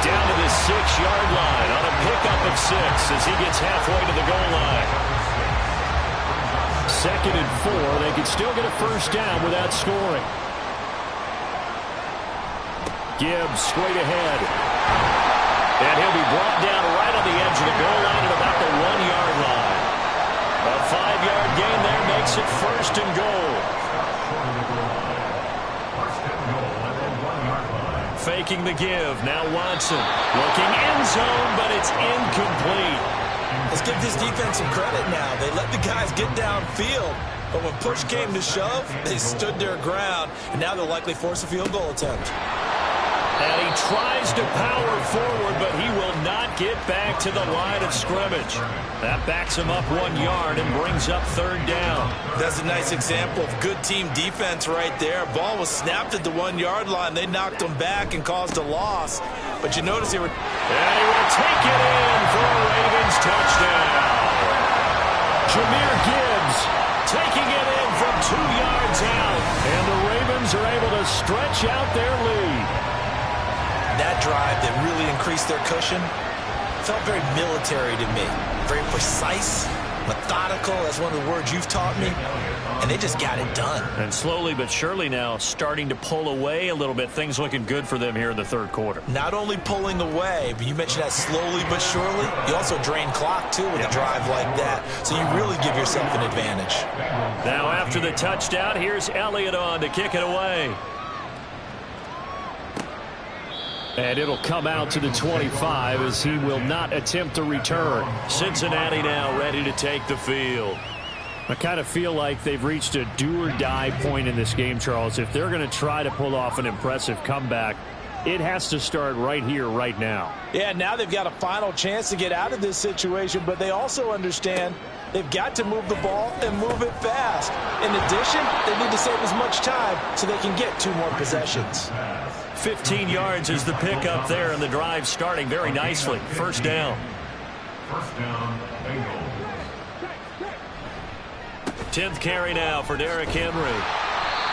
Down to the 6-yard line on a pickup of 6 as he gets halfway to the goal line. 2nd and 4. They can still get a first down without scoring. Gibbs straight ahead. And he'll be brought down right on the edge of the goal line at about the 1-yard line. A 5-yard gain there makes it 1st and goal. Faking the give. Now Watson looking end zone, but it's incomplete. Let's give this defense some credit now. They let the guys get downfield, but when push came to shove, they stood their ground, and now they'll likely force a field goal attempt. And he tries to power forward, but he will not get back to the line of scrimmage. That backs him up 1 yard and brings up 3rd down. That's a nice example of good team defense right there. Ball was snapped at the 1-yard line. They knocked him back and caused a loss. But you notice he would... And he will take it in for a Ravens touchdown. Jahmyr Gibbs taking it in from 2 yards out. And the Ravens are able to stretch out their lead. That drive that really increased their cushion felt very military to me. Very precise, methodical, that's one of the words you've taught me. And they just got it done. And slowly but surely now starting to pull away a little bit. Things looking good for them here in the 3rd quarter. Not only pulling away, but you mentioned that slowly but surely. You also drain clock, too, with a drive like that. So you really give yourself an advantage. Now after the touchdown, here's Elliott on to kick it away. And it'll come out to the 25 as he will not attempt to return. Cincinnati now ready to take the field. I kind of feel like they've reached a do-or-die point in this game, Charles. If they're going to try to pull off an impressive comeback, it has to start right here, right now. Yeah, now they've got a final chance to get out of this situation, but they also understand they've got to move the ball and move it fast. In addition, they need to save as much time so they can get 2 more possessions. 15 yards is the pickup there, and the drive starting very nicely. First down. First down, Bengals. 10th carry now for Derrick Henry.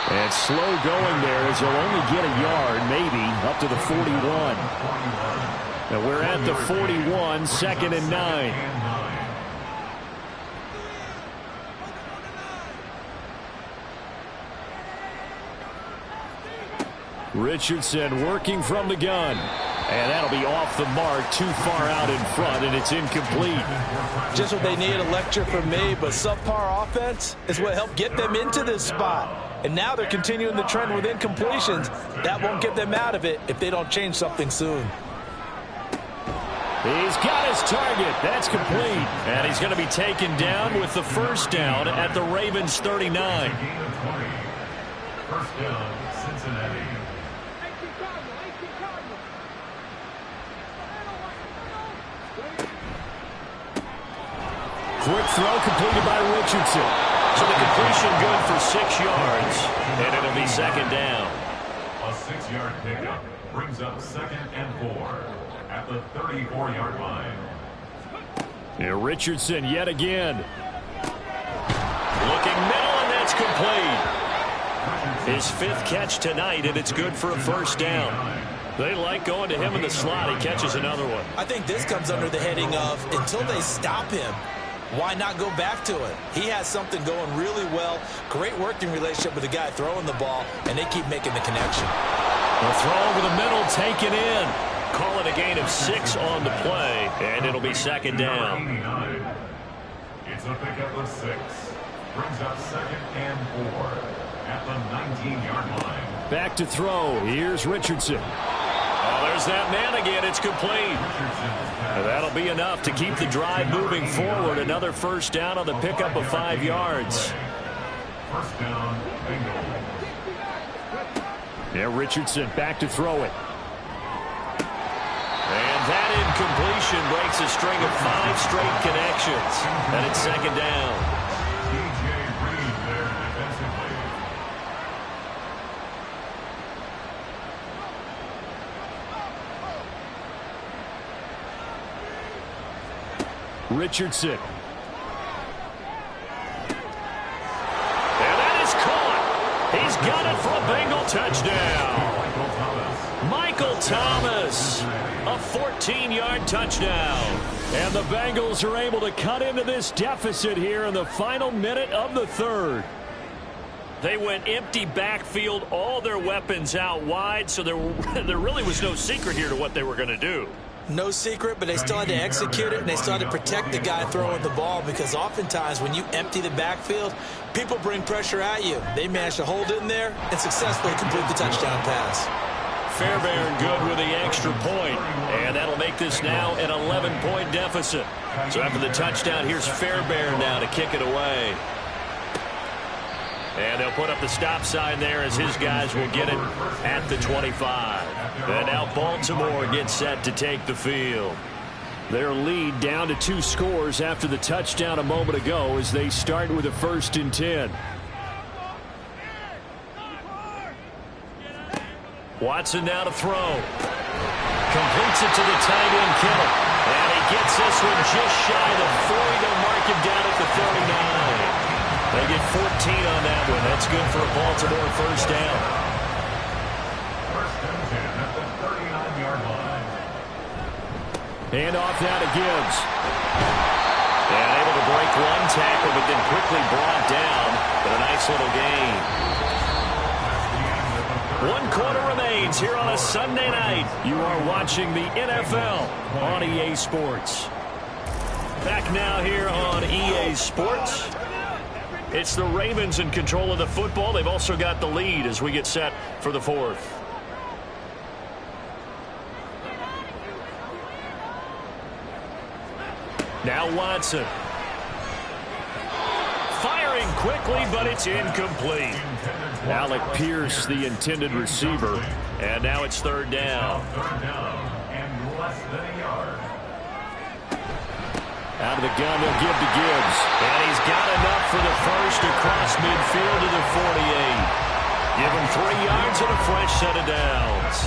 And slow going there as he'll only get a yard, maybe, up to the 41. And we're at the 41, 2nd and 9. Richardson working from the gun. And that'll be off the mark, too far out in front, and it's incomplete. Just what they need, a lecture from me, but subpar offense is what helped get them into this spot. And now they're continuing the trend with incompletions. That won't get them out of it if they don't change something soon. He's got his target. That's complete. And he's going to be taken down with the first down at the Ravens 39. First down, Cincinnati. Quick throw completed by Richardson. So the completion good for 6 yards. And it'll be 2nd down. A 6-yard pickup brings up 2nd and 4 at the 34-yard line. And Richardson yet again. Looking middle, and that's complete. His 5th catch tonight, and it's good for a first down. They like going to him in the slot. He catches another one. I think this comes under the heading of until they stop him, why not go back to it? He has something going really well. Great working relationship with the guy throwing the ball, and they keep making the connection. The throw over the middle, taken in. Call it a gain of 6 on the play, and it'll be 2nd down. It's a pickup of 6. Brings up 2nd and 4 at the 19-yard line. Back to throw. Here's Richardson. Oh, there's that man again. It's complete. That'll be enough to keep the drive moving forward. Another first down on the pickup of 5 yards. First down, Bengals. Yeah, Richardson back to throw it. And that incompletion breaks a string of 5 straight connections. And it's 2nd down. DJ Reed there defensively. Richardson. And that is caught. He's got it for a Bengal touchdown. Michael Thomas, a 14-yard touchdown. And the Bengals are able to cut into this deficit here in the final minute of the 3rd. They went empty backfield, all their weapons out wide, so there really was no secret here to what they were going to do. No secret, but they still had to execute it, and they still had to protect the guy throwing the ball, because oftentimes when you empty the backfield, people bring pressure at you. They managed to hold in there and successfully complete the touchdown pass. Fairbairn good with the extra point, and that'll make this now an 11-point deficit. So after the touchdown, here's Fairbairn now to kick it away. And they'll put up the stop sign there as his guys will get it at the 25. And now Baltimore gets set to take the field. Their lead down to 2 scores after the touchdown a moment ago as they start with a 1st and 10. Watson now to throw. Completes it to the tight end, Kittle. And he gets this one just shy of the 40. They'll mark him down at the 39. They get 14 on that one. That's good for a Baltimore first down. First and 10 at the 39-yard line. Hand off now to Gibbs. And able to break one tackle, but then quickly brought down. But a nice little gain. 1 quarter remains here on a Sunday night. You are watching the NFL on EA Sports. Back now here on EA Sports. It's the Ravens in control of the football. They've also got the lead as we get set for the 4th. Now Watson. Firing quickly, but it's incomplete. Alec Pierce, the intended receiver. And now it's third down. Third down and less than a yard. Out of the gun, they'll give to Gibbs. And he's got enough for the first across midfield to the 48. Give him 3 yards and a fresh set of downs.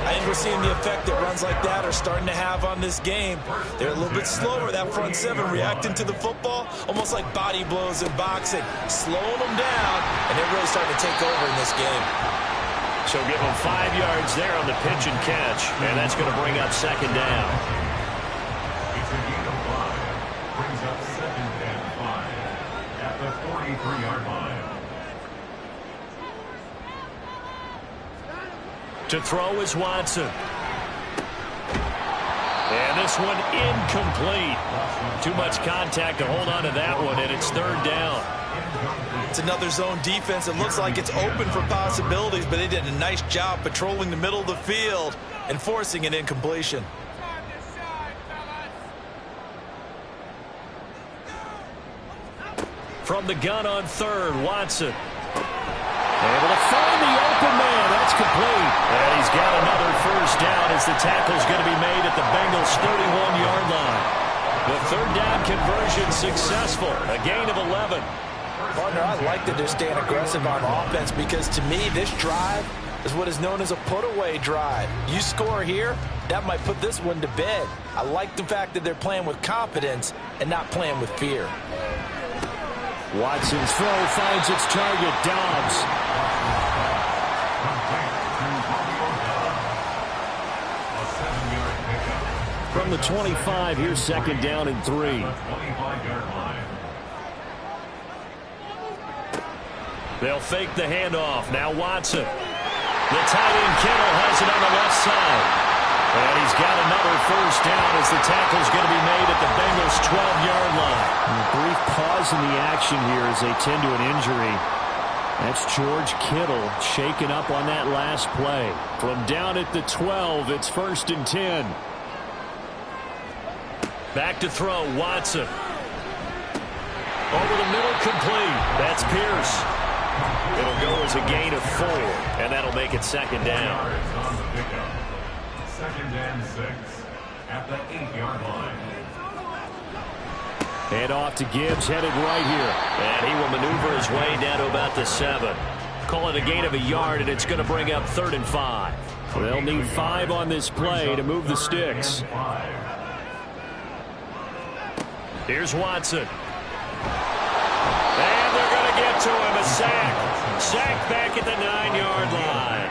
I think we're seeing the effect that runs like that are starting to have on this game. They're a little bit slower, that front seven, reacting to the football, almost like body blows in boxing, slowing them down, and they're really starting to take over in this game. So give him 5 yards there on the pitch and catch, and that's going to bring up second down. It's a gain of 5. Brings up second and 5 at the 43-yard line. To throw is Watson. And this one incomplete. Too much contact to hold on to that one, and it's third down. It's another zone defense. It looks like it's open for possibilities, but they did a nice job patrolling the middle of the field and forcing an incompletion. From the gun on third, Watson. Able to find the open man. That's complete. And he's got another first down as the tackle's going to be made at the Bengals' 31-yard line. The third down conversion successful. A gain of 11. Partner, I like that they're staying aggressive on offense because to me, this drive is what is known as a put-away drive. You score here, that might put this one to bed. I like the fact that they're playing with confidence and not playing with fear. Watson's throw finds its target, Dobbs. From the 25, here's second down and 3. 25-yard line. They'll fake the handoff. Now Watson. The tight end Kittle has it on the left side. And he's got another first down as the tackle's going to be made at the Bengals' 12-yard line. A brief pause in the action here as they tend to an injury. That's George Kittle shaken up on that last play. From down at the 12, it's first and 10. Back to throw, Watson. Over the middle, complete. That's Pierce. It'll go as a gain of 4, and that'll make it second down. Second and 6 at the 8-yard line. Head off to Gibbs, headed right here. And he will maneuver his way down to about the 7. Call it a gain of a yard, and it's going to bring up 3rd and 5. They'll need 5 on this play to move the sticks. Here's Watson. And they're going to get to him. A sack. Sack back at the 9-yard line.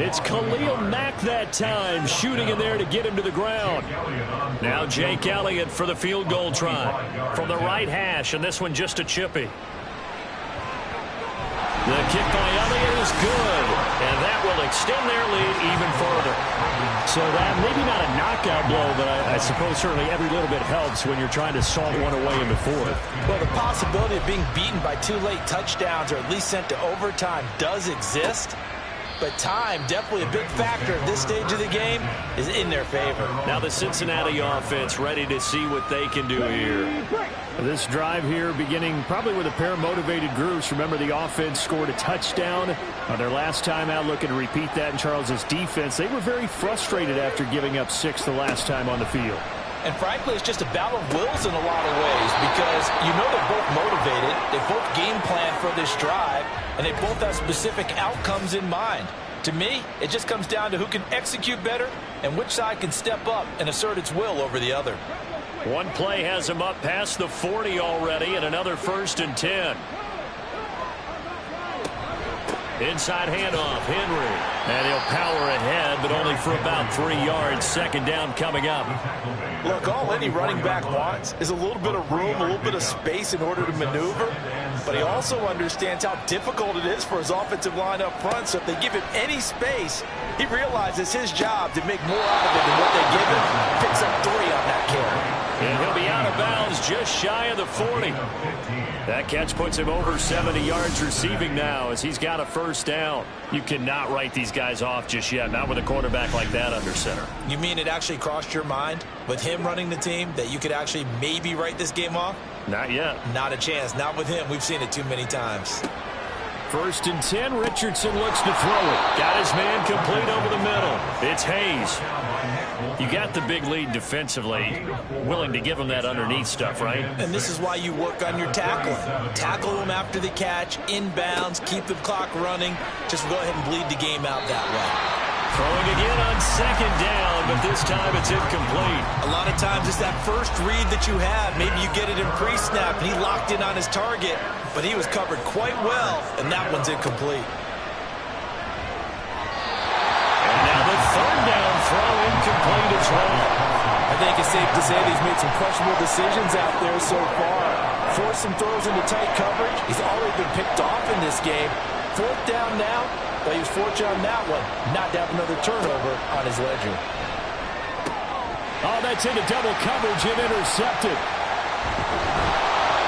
It's Khalil Mack that time, shooting in there to get him to the ground. Now Jake Elliott for the field goal try. From the right hash, and this one just a chippy. The kick by Elliott is good, and that will extend their lead even further. So that maybe not a knockout blow, but I suppose certainly every little bit helps when you're trying to salt one away in the 4th. Well, the possibility of being beaten by 2 late touchdowns or at least sent to overtime does exist. But time, definitely a big factor at this stage of the game, is in their favor. Now the Cincinnati offense ready to see what they can do here. This drive here beginning probably with a pair of motivated groups. Remember, the offense scored a touchdown on their last time out, looking to repeat that in Charles's defense. They were very frustrated after giving up 6 the last time on the field. And frankly, it's just a battle of wills in a lot of ways because you know they're both motivated, they both game plan for this drive, and they both have specific outcomes in mind. To me, it just comes down to who can execute better and which side can step up and assert its will over the other. One play has him up past the 40 already, and another 1st and 10. Inside handoff, Henry. And he'll power ahead, but only for about 3 yards. Second down coming up. Look, all any running back wants is a little bit of room, a little bit of space in order to maneuver. But he also understands how difficult it is for his offensive line up front. So if they give him any space, he realizes his job to make more out of it than what they give him. Picks up 3 on that carry. And he'll be out of bounds just shy of the 40. That catch puts him over 70 yards receiving now as he's got a first down. You cannot write these guys off just yet, not with a quarterback like that under center. You mean it actually crossed your mind with him running the team that you could actually maybe write this game off? Not yet. Not a chance. Not with him. We've seen it too many times. 1st and 10. Richardson looks to throw it. Got his man complete over the middle. It's Hayes. You got the big lead defensively. Willing to give him that underneath stuff, right? And this is why you work on your tackling. Tackle them after the catch, inbounds, keep the clock running. Just go ahead and bleed the game out that way. Throwing again on 2nd down, but this time it's incomplete. A lot of times it's that first read that you have. Maybe you get it in pre-snap, and he locked in on his target, but he was covered quite well, and that one's incomplete. And now the 3rd down throw incomplete as well. I think it's safe to say that he's made some questionable decisions out there so far. Forced some throws into tight coverage. He's already been picked off in this game. 4th down now. But he was fortunate on that one, not to have another turnover on his ledger. Oh, that's into double coverage and intercepted.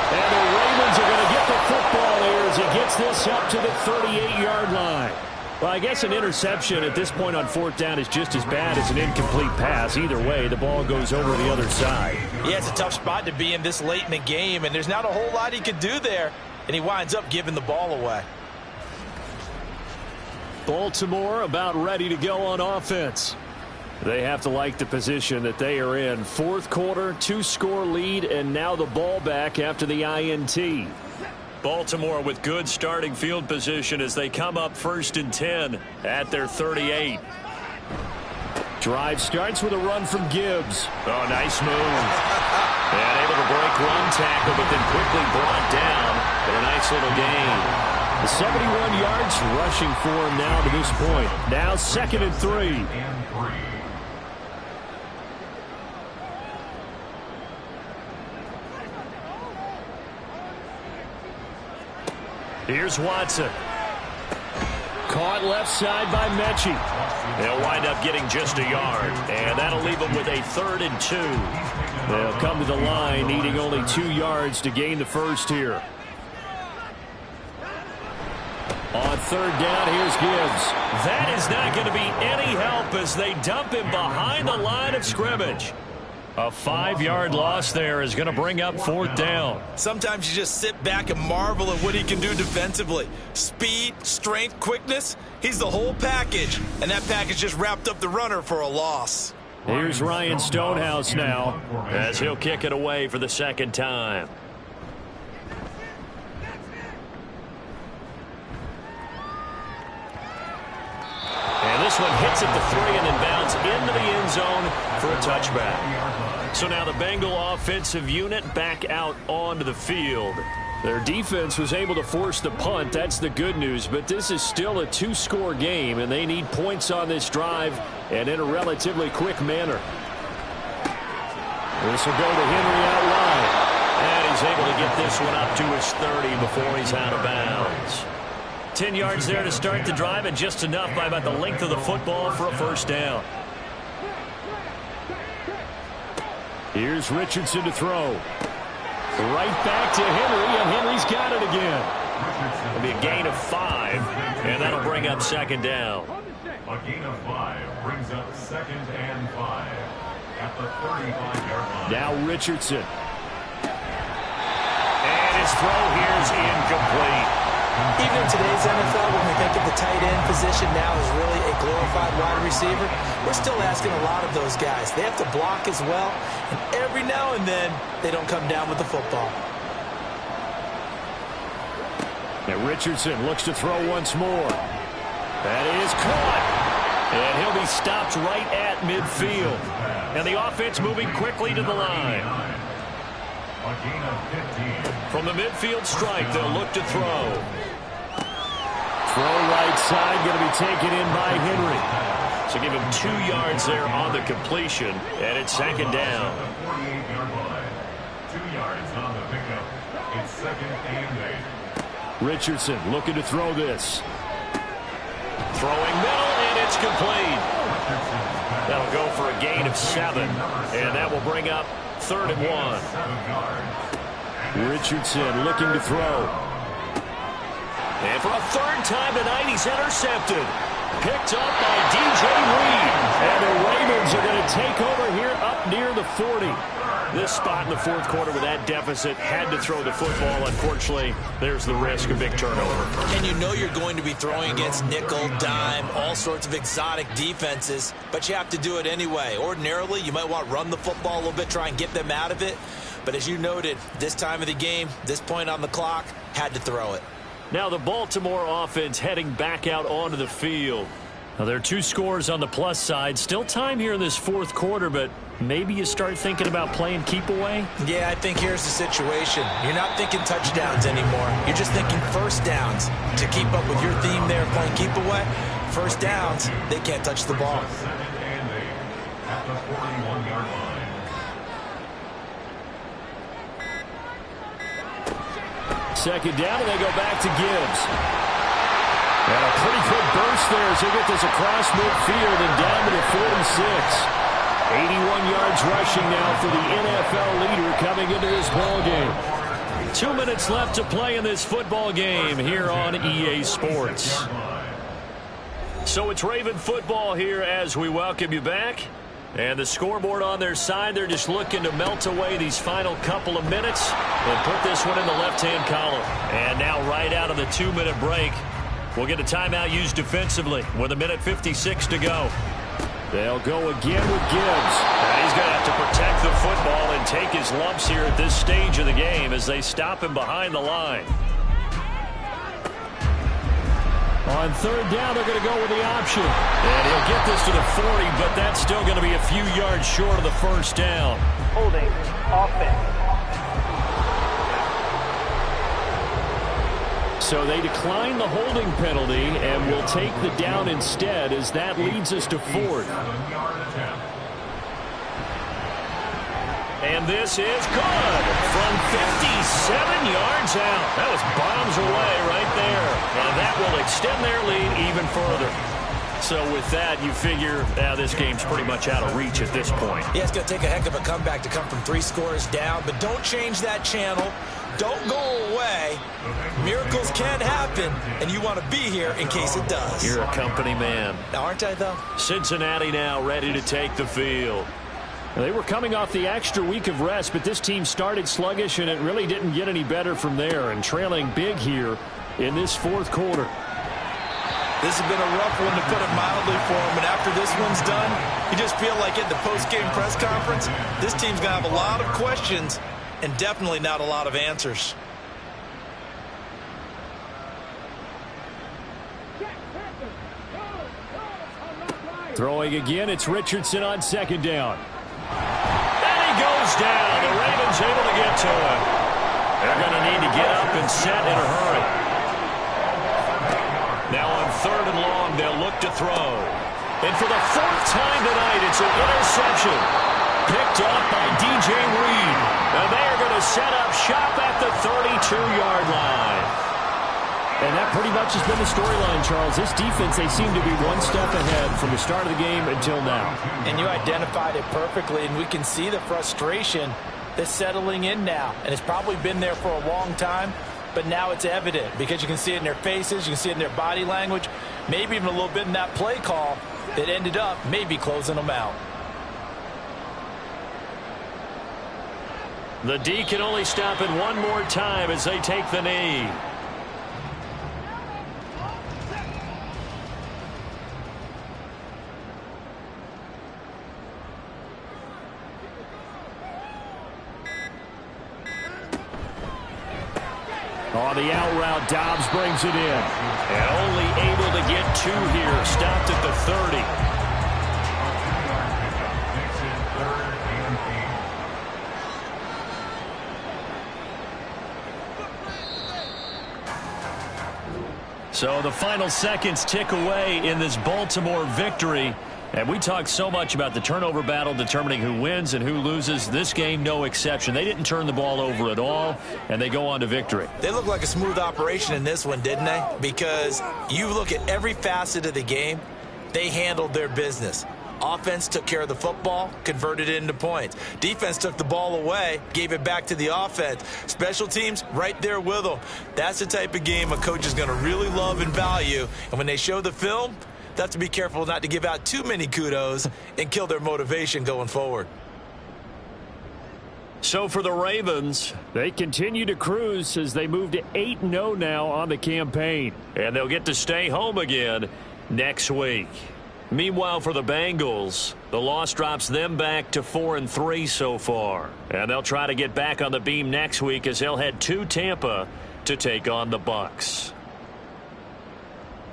And the Ravens are going to get the football here as he gets this up to the 38-yard line. Well, I guess an interception at this point on 4th down is just as bad as an incomplete pass. Either way, the ball goes over the other side. Yeah, it's a tough spot to be in this late in the game, and there's not a whole lot he could do there, and he winds up giving the ball away. Baltimore about ready to go on offense. They have to like the position that they are in. 4th quarter, 2-score lead, and now the ball back after the INT. Baltimore with good starting field position as they come up 1st and 10 at their 38. Drive starts with a run from Gibbs. Oh, nice move. And able to break one tackle, but then quickly brought down for a nice little gain. 71 yards rushing for him now to this point. Now 2nd and 3. Here's Watson. Caught left side by Mechie. They'll wind up getting just a yard, and that'll leave them with a 3rd and 2. They'll come to the line needing only 2 yards to gain the first here. On 3rd down, here's Gibbs. That is not going to be any help as they dump him behind the line of scrimmage. A 5-yard loss there is going to bring up 4th down. Sometimes you just sit back and marvel at what he can do defensively. Speed, strength, quickness, he's the whole package. And that package just wrapped up the runner for a loss. Here's Ryan Stonehouse now as he'll kick it away for the 2nd time. And this one hits at the 3 and then bounds into the end zone for a touchback. So now the Bengal offensive unit back out onto the field. Their defense was able to force the punt. That's the good news. But this is still a 2-score game, and they need points on this drive and in a relatively quick manner. This will go to Henry out wide. And he's able to get this one up to his 30 before he's out of bounds. 10 yards there to start the drive, and just enough by about the length of the football for a 1st down. Here's Richardson to throw. Right back to Henry, and Henry's got it again. It'll be a gain of 5, and that'll bring up 2nd down. A gain of 5 brings up 2nd and 5 at the 35-yard line. Now Richardson. And his throw here is incomplete. Even in today's NFL, when we think of the tight end position now as really a glorified wide receiver, we're still asking a lot of those guys. They have to block as well, and every now and then, they don't come down with the football. And Richardson looks to throw once more. That is caught. And he'll be stopped right at midfield. And the offense moving quickly to the line. A gain of 15. From the midfield strike, they'll look to throw. Throw right side, going to be taken in by Henry. So give him 2 yards there on the completion, and it's 2nd down. 48-yard line. 2 yards on the pickup. It's 2nd and 8. Richardson looking to throw this. Throwing middle, and it's complete. That'll go for a gain of 7, and that will bring up 3rd and 1. Richardson looking to throw. And for a 3rd time tonight, he's intercepted. Picked up by DJ Reed. And the Ravens are going to take over here up near the 40. This spot in the fourth quarter with that deficit, had to throw the football. Unfortunately, there's the risk of big turnover. And you know you're going to be throwing against nickel, dime, all sorts of exotic defenses, but you have to do it anyway. Ordinarily, you might want to run the football a little bit, try and get them out of it. But as you noted, this time of the game, this point on the clock, had to throw it. Now the Baltimore offense heading back out onto the field. Now there are 2 scores on the plus side. Still time here in this fourth quarter, but maybe you start thinking about playing keep away? Yeah, I think here's the situation. You're not thinking touchdowns anymore. You're just thinking first downs. To keep up with your theme there, playing keep away, first downs, they can't touch the ball. Second and 8 at the 41-yard line. Second down, and they go back to Gibbs. And a pretty quick burst there as they get this across midfield and down to the 46. 81 yards rushing now for the NFL leader coming into this ball game. 2 minutes left to play in this football game here on EA Sports. So it's Raven football here as we welcome you back. And the scoreboard on their side, they're just looking to melt away these final couple of minutes and put this one in the left-hand column. And now right out of the 2-minute break, we'll get a timeout used defensively with 1:56 to go. They'll go again with Gibbs. And he's going to have to protect the football and take his lumps here at this stage of the game as they stop him behind the line. On third down, they're going to go with the option. And he'll get this to the 40, but that's still going to be a few yards short of the first down. Holding offense. So they decline the holding penalty and will take the down instead as that leads us to fourth. And this is good from 57 yards out. That was bombs away right there. And that will extend their lead even further. So with that, you figure this game's pretty much out of reach at this point. Yeah, it's going to take a heck of a comeback to come from 3 scores down, but don't change that channel. Don't go away. Miracles can happen, and you want to be here in case it does. You're a company man. Aren't I, though? Cincinnati now ready to take the field. They were coming off the extra week of rest, but this team started sluggish, and it really didn't get any better from there, and trailing big here in this fourth quarter. This has been a rough one, to put it mildly, for him, and after this one's done, you just feel like at the post-game press conference, this team's going to have a lot of questions and definitely not a lot of answers. Throwing again, it's Richardson on second down. And he goes down. The Ravens able to get to him. They're going to need to get up and set in a hurry. Now on third and long, they'll look to throw. And for the 4th time tonight, it's an interception. Picked up by DJ Reed. And they are going to set up shop at the 32-yard line. And that pretty much has been the storyline, Charles. This defense, they seem to be one step ahead from the start of the game until now. And you identified it perfectly, and we can see the frustration that's settling in now. And it's probably been there for a long time, but now it's evident because you can see it in their faces, you can see it in their body language, maybe even a little bit in that play call that ended up maybe closing them out. The D can only stop it one more time as they take the knee. On the out route, Dobbs brings it in. And only able to get 2 here. Stopped at the 30. So the final seconds tick away in this Baltimore victory. And we talked so much about the turnover battle determining who wins and who loses. This game, no exception. They didn't turn the ball over at all, and they go on to victory. They look like a smooth operation in this one, didn't they? Because you look at every facet of the game, they handled their business. Offense took care of the football, converted it into points. Defense took the ball away, gave it back to the offense. Special teams, right there with them. That's the type of game a coach is going to really love and value. And when they show the film, They'll have to be careful not to give out too many kudos and kill their motivation going forward. So for the Ravens, they continue to cruise as they move to 8-0 now on the campaign. And they'll get to stay home again next week. Meanwhile, for the Bengals, the loss drops them back to 4-3 so far. And they'll try to get back on the beam next week as they'll head to Tampa to take on the Bucs.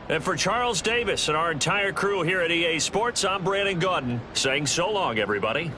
And for Charles Davis and our entire crew here at EA Sports, I'm Brandon Gaudin saying so long, everybody.